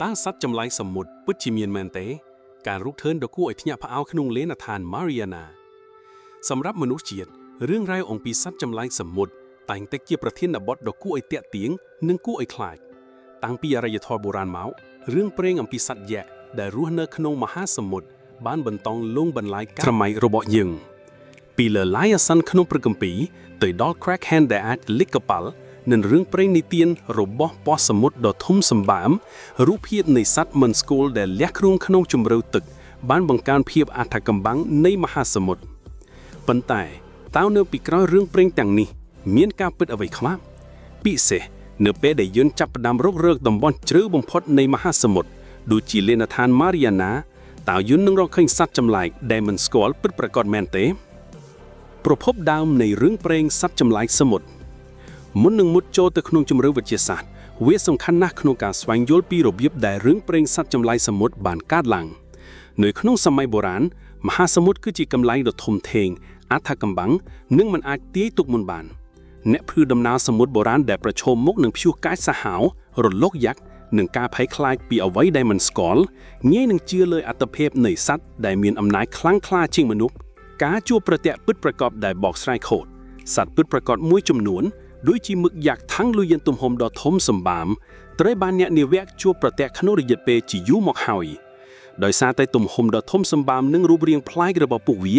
តាំងសត្វចម្លែកសមុទ្រពិតជាមានមែនទេការរុកធឿនដ៏គួរឲ្យភ្ញាក់ផ្អើលក្នុងលេនដ្ឋាន Mariana សម្រាប់មនុស្សជាតិរឿងរ៉ាវអំពីសត្វចម្លែកសមុទ្រតែងតែជាប្រធានបទដ៏គួរឲ្យទាក់ទាញនិងគួរឲ្យខ្លាចតាំងពីអរិយធម៌បុរាណមករឿងព្រេងអំពីសត្វយក្សដែលរស់នៅក្នុងមហាសមុទ្របានបន្តលងបន្លាយការសម័យរបស់យើងពីលើ Liason ក្នុងព្រឹត្តិគម្ពីរទៅដល់ Kraken ដែលអាចលិចកប៉ាល់និងរឿងព្រេងនិទានរបស់ប៉ុស្តិ៍សមុទ្រដ៏ធំសម្បើមរូបភាពនៃសត្វមិនស្គាល់ដែលលះគ្រងក្នុងជម្រៅទឹកបានបង្កើនភាពអធិកម្បាំងនៃមហាសមុទ្រប៉ុន្តែតើនៅពីក្រោយរឿងព្រេងទាំងនេះមានការពិតអ្វីខ្លះពិសេសនៅពេលដែលយើងចាប់ផ្ដើមរករកតំបន់ជ្រៅបំផុតនៃមហាសមុទ្រដូចជាលេនដ្ឋាន Mariana តើយើងនឹងរកឃើញសត្វចម្លែកដែលមិនស្គាល់ពិតប្រាកដមែនទេប្រភពដើមនៃរឿងព្រេងសត្វចម្លែកសមុទ្រមុននឹងមុតចូលទៅក្នុងជម្រៅវិទ្យាសាស្ត្រវាសំខាន់ណាស់ក្នុងការស្វែងយល់ពីរបៀបដែលរឿងព្រេងសត្វចម្លែកសមុទ្របានកើតឡើងនៅក្នុងសម័យបុរាណមហាសមុទ្រគឺជាកន្លែងដ៏ធំធេងអធិកម្បាំងនិងមិនអាចទាយទុកមុនបានអ្នកភឿដំណើរសមុទ្របុរាណដែលប្រឈមមុខនឹងព្យុះកាចសាហាវរលកយក្សនិងការភ័យខ្លាចពីអ្វីដែលមិនស្គាល់ងាយនឹងជឿលើអត្តភាពនៃសត្វដែលមានអំណាចខ្លាំងក្លាជាងមនុស្សការជួបប្រទះពិតប្រាកដដែលបកស្រាយខូចសត្វពិតប្រាកដមួយចំនួនដូចជាមឹកយ៉ាក់ថាំងលុយយន្តទំហំដ៏ធំសម្បើមត្រូវបានអ្នកនាវាជួបប្រទះក្នុងរយៈពេលជាយូរមកហើយដោយសារតែទំហំដ៏ធំសម្បើមនិងរូបរាងប្លែករបស់ពួកវា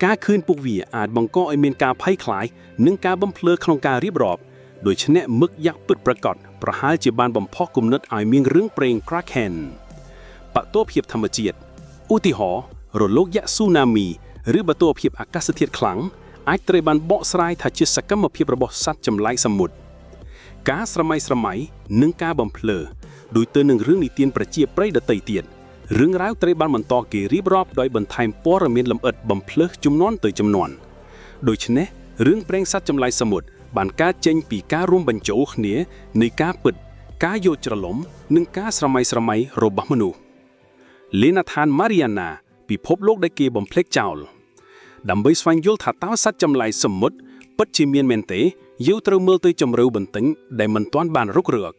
ការឃើញពួកវាអាចបង្កឲ្យមានការភ័យខ្លាចនិងការបំភ្លឺក្នុងការរៀបរាប់ដូច្នេះមឹកយ៉ាក់ពិតប្រាកដប្រហែលជាបានបំផុសគំនិតឲ្យមានរឿងព្រេង Kraken បតុភាពធម្មជាតិឧទាហរណ៍រលកយក្សស៊ូណាមីឬបតុភាពអាកាសធាតុខ្លាំងអាចត្រូវបានបកស្រាយថាជាសកម្មភាពរបស់សត្វចម្លែកសមុទ្រការស្រមៃនិងការបំភ្លឺដូចទៅនឹងរឿងនិទានប្រជាប្រិយដទៃទៀតរឿងរ៉ាវត្រូវបានបន្តគេរៀបរាប់ដោយបន្ថែមព័ត៌មានលម្អិតបំភ្លឺជំនាន់ទៅជំនាន់ដូច្នេះរឿងព្រេងសត្វចម្លែកសមុទ្របានកើតចេញពីការរួមបញ្ចូលគ្នានៃការពិតការយល់ច្រឡំនិងការស្រមៃរបស់មនុស្សលេនដ្ឋាន Mariana ពិភពលោកដែលគេបំភ្លេចចោលដើម្បីស្វែងយល់ថាតើសត្វចម្លែកសមុទ្រពិតជាមានមែនទេយើងត្រូវមើលទៅជម្រៅបន្ទិញដែលមិនទាន់បានរុករក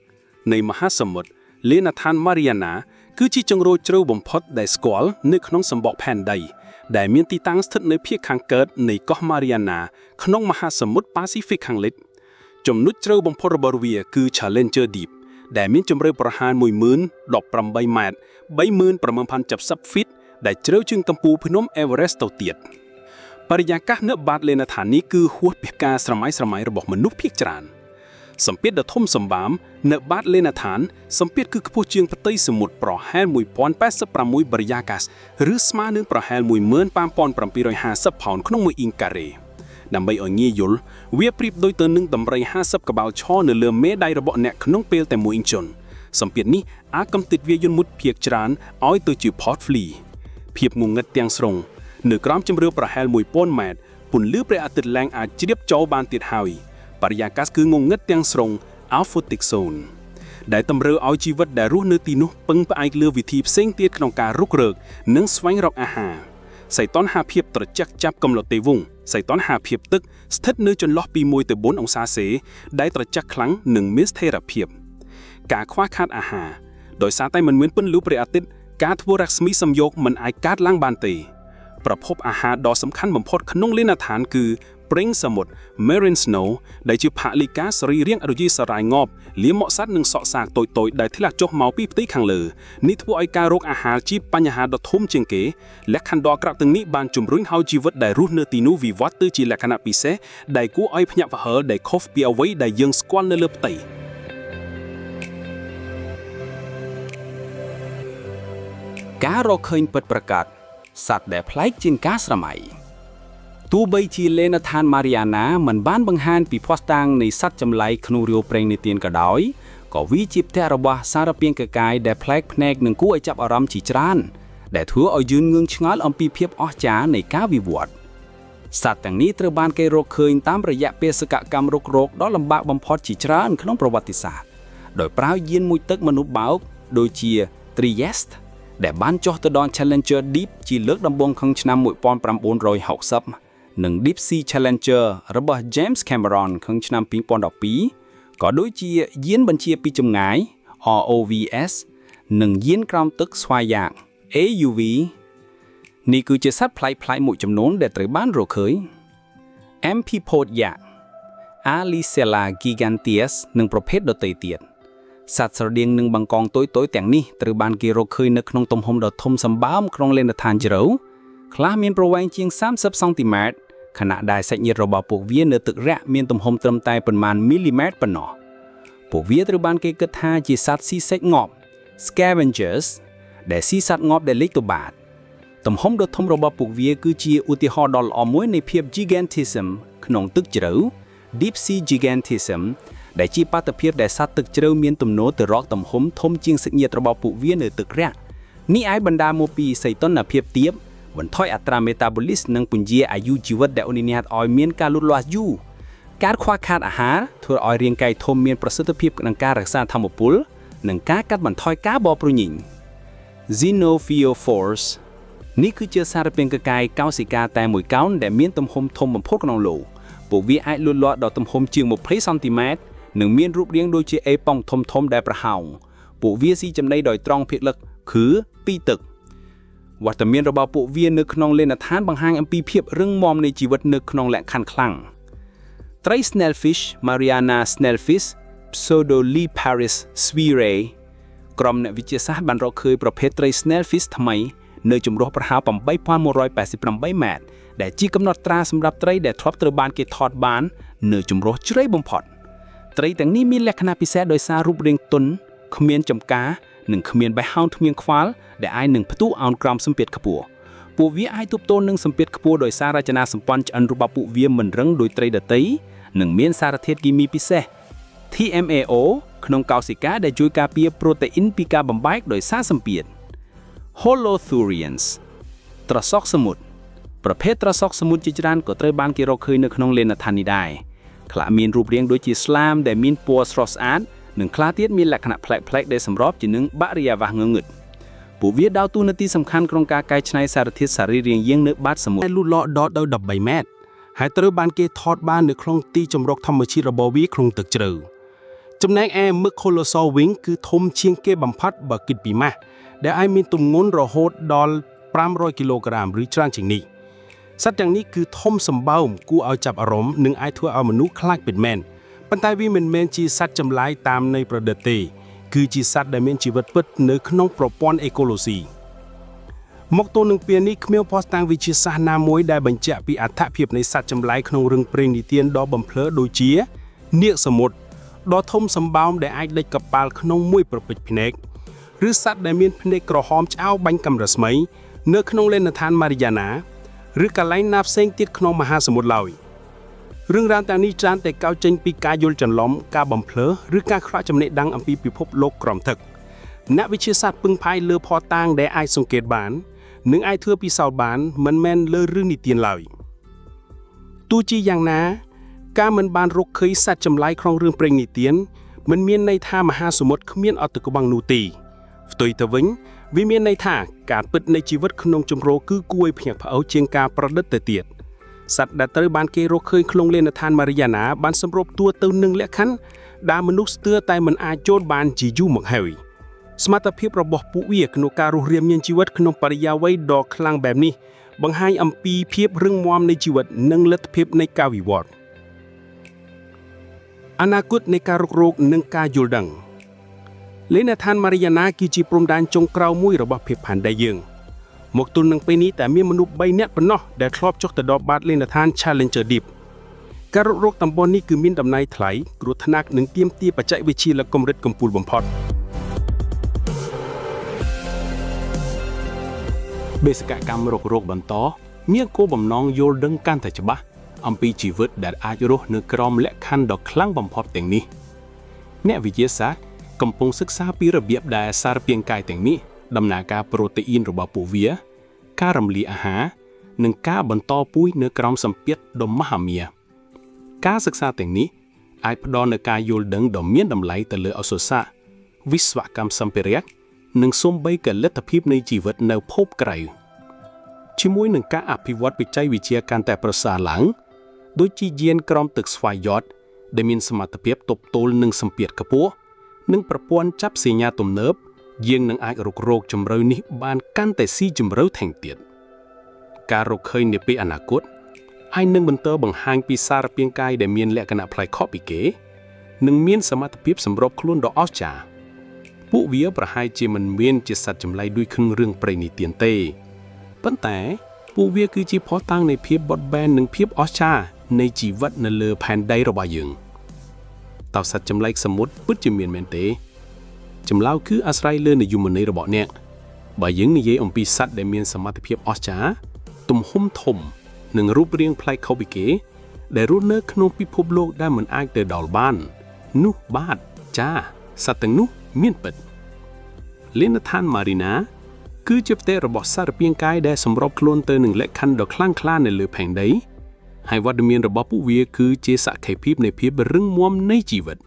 នៃមហាសមុទ្រលេនដ្ឋាន Mariana គឺជាជង្រុកជ្រៅបំផុតដែលស្គាល់នៅក្នុងសម្បកផែនដីដែលមានទីតាំងស្ថិតនៅភាគខាងកើតនៃកោះ Mariana ក្នុងមហាសមុទ្រ Pacific ខាងលិចចំណុចជ្រៅបំផុតរបស់វាគឺ Challenger Deep ដែលមានជម្រៅប្រហែល 1018 ម៉ែត្រ 39,070 ហ្វីតដែលជ្រៅជាងកំពូលភ្នំ Everest ទៅទៀតបរិយាកាសនៅបាតលេនដ្ឋាននេះគឺហួសពីការស្រមៃរបស់មនុស្សភាគច្រើនសម្ពាធដ៏ធំសម្បើមនៅបាតលេនដ្ឋានសម្ពាធគឺខ្ពស់ជាងផ្ទៃសមុទ្រប្រហែល 1086 បរិយាកាសឬស្មើនឹងប្រហែល 15,750 ផោនក្នុង1អ៊ីងការ៉េដើម្បីឲ្យងាយយល់វាប្រៀបដូចទៅនឹងដំរី50ក្បាលឈរនៅលើមេដៃរបស់អ្នកក្នុងពេលតែមួយអ៊ីងជុនសម្ពាធនេះអាចកំទេចវាយន្តមុតភាគច្រើនឲ្យទៅជា Port Flee ភាពងងឹតទាំងស្រុងនៅក្រោមជម្រៅប្រហែល 1000 ម៉ែត្រពន្លឺព្រះអាទិត្យឡើងអាចជ្រាបចូលបានទៀតហើយបរិយាកាសគឺងងឹតទាំងស្រុង Alphotic Zone ដែលតម្រូវឲ្យជីវិតដែលរស់នៅទីនោះពឹងផ្អែកលើវិធីផ្សេងទៀតក្នុងការរុករកនិងស្វែងរកអាហារសីតុណ្ហភាពត្រជាក់ចាប់កំឡុតទេវង្សសីតុណ្ហភាពទឹកស្ថិតនៅចន្លោះពី1ទៅ4អង្សាសេដែលត្រជាក់ខ្លាំងនិងមានស្ថិរភាពការខ្វះខាតអាហារដោយសារតែមិនមានពន្លឺព្រះអាទិត្យការធ្វើរស្មីសំយោគមិនអាចកើតឡើងបានទេប្រភពអាហារដ៏សំខាន់បំផុតក្នុងលេនដ្ឋានគឺព្រេងសមុទ្រ Marine Snow ដែលជាផាលីកាសរីរាង្គរយៈសរាយងប់លាមកសត្វនិងសក់សាកតូចៗដែលធ្លាក់ចុះមកពីផ្ទៃខាងលើនេះធ្វើឲ្យការរកអាហារជាបញ្ហាដ៏ធំជាងគេលក្ខខណ្ឌដ៏អាក្រក់ទាំងនេះបានជំរុញឲ្យជីវិតដែលរស់នៅទីនោះវិវត្តទៅជាលក្ខណៈពិសេសដែលគួរឲ្យភ្ញាក់ផ្អើលដែលខុសពីអ្វីដែលយើងស្គាល់នៅលើផ្ទៃការរកឃើញពិតប្រាកដសត្វដែលប្លែកជាងការស្រមៃទោះបីជាលេនដ្ឋាន Mariana មិនបានបង្ហាញពីភស្តុតាងនៃសត្វចម្លែកក្នុងរឿងព្រេងនិទានក៏ដោយក៏វាជាផ្ទះរបស់សារពាង្គកាយដែលប្លែកភ្នែកនិងគួរឲ្យចាប់អារម្មណ៍ជាច្រើនដែលធ្វើឲ្យយើងងឿងឆ្ងល់អំពីភាពអស្ចារ្យនៃការវិវត្តសត្វទាំងនេះត្រូវបានគេរកឃើញតាមរយៈបេសកកម្មរុករកដ៏លំបាកបំផុតជាច្រើនក្នុងប្រវត្តិសាស្ត្រដោយប្រើយានមួយទឹកមនុស្សបោកដូចជា Trieste ដែលបានចុះទៅដល់ Challenger Deep ជាលើកដំបូងក្នុងឆ្នាំ 1960 និង Deep Sea Challenger របស់ James Cameron ក្នុងឆ្នាំ 2012 ក៏ដូចជាយានបញ្ជាពីចម្ងាយ ROVS និងយានក្រោមទឹកស្វ័យយ៉ាង AUV នេះគឺជាសត្វប្លែកៗមួយចំនួនដែលត្រូវបានរកឃើញ Amphipods យ៉ាង Alicella giganteus និងប្រភេទដទៃទៀតសត្វស្រដៀងនឹងបង្កងតូចៗទាំងនេះត្រូវបានគេរកឃើញនៅក្នុងទំហំដ៏ធំសម្បើមក្នុងលេនដ្ឋានជ្រៅខ្លះមានប្រវែងជាង30សង់ទីម៉ែត្រខណៈដែលសាច់ញាតិរបស់ពួកវានៅទឹករាក់មានទំហំត្រឹមតែប៉ុន្មានមីលីម៉ែត្រប៉ុណ្ណោះពួកវាត្រូវបានគេគិតថាជាសត្វស៊ីសាច់ងាប់ Scavengers ដែលស៊ីសត្វងាប់ដែលលេចទៅបាតទំហំដ៏ធំរបស់ពួកវាគឺជាឧទាហរណ៍ដ៏ល្អមួយនៃភាព gigantism ក្នុងទឹកជ្រៅ Deep Sea Gigantism ដែលជាបាតុភិបដែលសត្វទឹកជ្រៅមានទំនោរទៅរកទំហំធំជាងសាច់ញាតិរបស់ពួកវានៅទឹករាក់នេះអាចបណ្ដាលមកពីសីតុណ្ហភាពទាបបន្ថយអត្រា metabolism និងពន្យាអាយុជីវិតដែលអនុញ្ញាតឲ្យមានការលូតលាស់យូរការខ្វះខាតអាហារធ្វើឲ្យរាងកាយធំមានប្រសិទ្ធភាពក្នុងការរក្សាថាមពលនិងការកាត់បន្ថយការបរព្រញញ Xenophiophores នេះគឺជាសារពាង្គកាយកោសិកាតែមួយកោណដែលមានទំហំធំបំផុតក្នុងលោកពួកវាអាចលូតលាស់ដល់ទំហំជាង20សង់ទីម៉ែត្រនិងមានរូបរាងដូចជាអេប៉ុងធំៗដែលប្រហោងពួកវាស៊ីចំណីដោយត្រង់ភាគลึกគឺពីទឹកវត្តមានរបស់ពួកវានៅក្នុងលេនដ្ឋានបង្ហាញអំពីភាពរឹងមាំនៃជីវិតនៅក្នុងលក្ខខណ្ឌខ្លាំងត្រី Snailfish Mariana Snailfish Pseudoleparis spirae ក្រុមអ្នកវិទ្យាសាស្ត្របានរកឃើញប្រភេទត្រី Snailfish ថ្មីនៅជម្រោះប្រហែល 8188 ម៉ែត្រដែលជាកំណត់ត្រាសម្រាប់ត្រីដែលធ្លាប់ត្រូវបានគេថតបាននៅជម្រោះជ្រៅបំផុតត្រីទាំងនេះមានលក្ខណៈពិសេសដោយសាររូបរាងទន់គ្មានចម្ការនិងគ្មានបេះហោងធ្មៀងខ្វាល់ដែលអាចនឹងផ្ទុះអោនក្រោមសម្ពាធខ្ពស់ពួកវាអាចទប់ទល់នឹងសម្ពាធខ្ពស់ដោយសាររចនាសម្ព័ន្ធឆ្អិនរបស់ពួកវាមិនរឹងដូចត្រីដទៃនិងមានសារធាតុគីមីពិសេស TMAO ក្នុងកោសិកាដែលជួយការពារប្រូតេអ៊ីនពីការបំបែកដោយសារសម្ពាធ Holothurians ត្រសក់សមុទ្រប្រភេទត្រសក់សមុទ្រជាច្រើនក៏ត្រូវបានគេរកឃើញនៅក្នុងលេនដ្ឋាននេះដែរខ្លះមានរូបរាងដូចជាស្លាមដែលមានពណ៌ស្រស់ស្អាតនិងខ្លះទៀតមានលក្ខណៈប្លែកៗដែលសម្របជានឹងបរិយាកាសងងឹតពួកវាដើរតួនាទីសំខាន់ក្នុងការកែច្នៃសារធាតុសរីរាង្គយើងនៅបាតសមុទ្រលូតលាស់ដល់13ម៉ែត្រហើយត្រូវបានគេថតបាននៅក្នុងទីជម្រកធម្មជាតិរបស់វាក្នុងទឹកជ្រៅចំណែកឯមឹក Colossal Wing គឺធំជាងគេបំផុតបើគិតពីម៉ាស់ដែលអាចមានទម្ងន់រហូតដល់500គីឡូក្រាមឬច្រើនជាងនេះសត្វទាំងនេះគឺធំសម្បើមគួរឲ្យចាប់អារម្មណ៍និងអាចធ្វើឲ្យមនុស្សខ្លាចពិតមែនប៉ុន្តែវាមិនមែនជាសត្វចម្លែកតាមន័យប្រឌិតទេគឺជាសត្វដែលមានជីវិតពិតនៅក្នុងប្រព័ន្ធអេកូឡូស៊ីមកទល់នឹងពេលនេះគ្មានភស្តុតាងវិទ្យាសាស្ត្រណាមួយដែលបញ្ជាក់ពីអត្ថភាពនៃសត្វចម្លែកក្នុងរឿងព្រេងនិទានដ៏បំភ្លឺដូចជានាគសមុទ្រដ៏ធំសម្បើមដែលអាចលិចកប៉ាល់ក្នុងមួយប្រពេចភ្នែកឬសត្វដែលមានភ្នែកក្រហមឆ្អៅបាញ់កាំរស្មីនៅក្នុងលេនដ្ឋាន Mariana ឬកន្លែងណាផ្សេងទៀតក្នុងមហាសមុទ្រឡើយរឿងរ៉ាវទាំងនេះច្រើនតែកោតចេញពីការយល់ច្រឡំការបំភ្លឺឬការខ្វះចំណេះដឹងអំពីពិភពលោកក្រោមទឹកអ្នកវិទ្យាសាស្ត្រពឹងផ្អែកលើភស្តុតាងដែលអាចសង្កេតបាននិងអាចធ្វើពិសោធន៍បានមិនមែនលើរឿងនិទានឡើយទោះជាយ៉ាងណាការមិនបានរកឃើញសត្វចម្លែកក្នុងរឿងព្រេងនិទានមិនមានន័យថាមហាសមុទ្រគ្មានអត្តក្បាំងនោះទេផ្ទុយទៅវិញវាមានន័យថាការពិតនៃជីវិតក្នុងជម្រកគឺគួរឲ្យភ្ញាក់ផ្អើលជាងការប្រឌិតទៅទៀតសត្វដែលត្រូវបានគេរកឃើញក្នុងលេនដ្ឋាន Mariana បានសម្របទួទៅនឹងលក្ខខណ្ឌដែលមនុស្សស្ទើរតែមិនអាចចូលបានជាយូរមកហើយសមត្ថភាពរបស់ពួកវាក្នុងការរស់រានមានជីវិតក្នុងបរិយាវ័យដ៏ខ្លាំងបែបនេះបង្ហាញអំពីភាពរឹងមាំនៃជីវិតនិងលទ្ធភាពនៃការវិវត្តន៍អនាគតនៃការរុករកនិងការយល់ដឹងលេនដ្ឋាន Mariana គឺជាព្រំដែនចុងក្រោយមួយរបស់ភាពផានដីយើងមកទល់នឹងពេលនេះតែមានមនុស្ស3នាក់ប៉ុណ្ណោះដែលធ្លាប់ចុះទៅដល់បាតលេនដ្ឋាន Challenger Deep ការរុករកតំបន់នេះគឺមានតម្លៃថ្លៃគ្រោះថ្នាក់និងទាមទារបច្ចេកវិទ្យាលើកម្រិតកំពូលបំផុតបេសកកម្មរុករកបន្តមានគោលបំណងយល់ដឹងកាន់តែច្បាស់អំពីជីវិតដែលអាចរស់នៅក្រោមលក្ខខណ្ឌដ៏ខ្លាំងបំផុតទាំងនេះអ្នកវិទ្យាសាស្ត្រកំពុងសិក្សាពីរបៀបដែលសារពាង្គកាយទាំងនេះដំណើរការប្រូតេអ៊ីនរបស់ពួកវាការរំលាយអាហារនិងការបន្តពូជនៅក្រោមសម្ពាធដ៏មហិមាការសិក្សាទាំងនេះអាចផ្ដល់នូវការយល់ដឹងដ៏មានតម្លៃទៅលើអក្សរសាស្ត្រវិស្វកម្មសម្ភារៈនិងសូម្បីតែលទ្ធភាពនៃជីវិតនៅភពក្រៅជាមួយនឹងការអភិវឌ្ឍបច្ចេកវិទ្យាកាន់តែប្រសើរឡើងដូចជាយានក្រោមទឹកស្វ័យយ័តដែលមានសមត្ថភាពទប់ទល់នឹងសម្ពាធខ្ពស់និងប្រព័ន្ធចាប់សញ្ញាទំនើប យើងនឹងអាចរករោគជំរឿនេះបានកាន់តែស៊ីជំរឿថែមទៀតការរកឃើញនាពេលអនាគតអាចនឹងបន្តបង្ហាញពីសារពាង្គកាយដែលមានលក្ខណៈប្លែកខុសពីគេនិងមានសមត្ថភាពសម្របខ្លួនដ៏អស្ចារ្យពួកវាប្រហែលជាមិនមានជាសត្វចម្លែកដូចក្នុងរឿងព្រេងនិទានទេប៉ុន្តែពួកវាគឺជាភស្តុតាងនៃភាពបត់បែននិងភាពអស្ចារ្យនៃជីវិតនៅលើផែនដីរបស់យើងតើសត្វចម្លែកសមុទ្រពិតជាមានមែនទេចម្លើយគឺអាស្រ័យលើនិយមន័យរបស់អ្នកបើយើងនិយាយអំពីសត្វដែលមានសមត្ថភាពអស្ចារ្យទំហំធំនិងរូបរាងប្លែកខុសពីគេដែលរស់នៅក្នុងពិភពលោកដែលមិនអាចទៅដល់បាននោះបាទចាសត្វទាំងនោះមានពិតលេនឋានម៉ារីណាគឺជាផ្ទៃរបស់សារពាង្គកាយដែលសម្របខ្លួនទៅនឹងលក្ខខណ្ឌដ៏ខ្លាំងក្លានៅលើផែនដីហើយវត្តមានរបស់ពួកវាគឺជាសក្ខីភាពនៃភាពរឹងមាំនៃជីវិត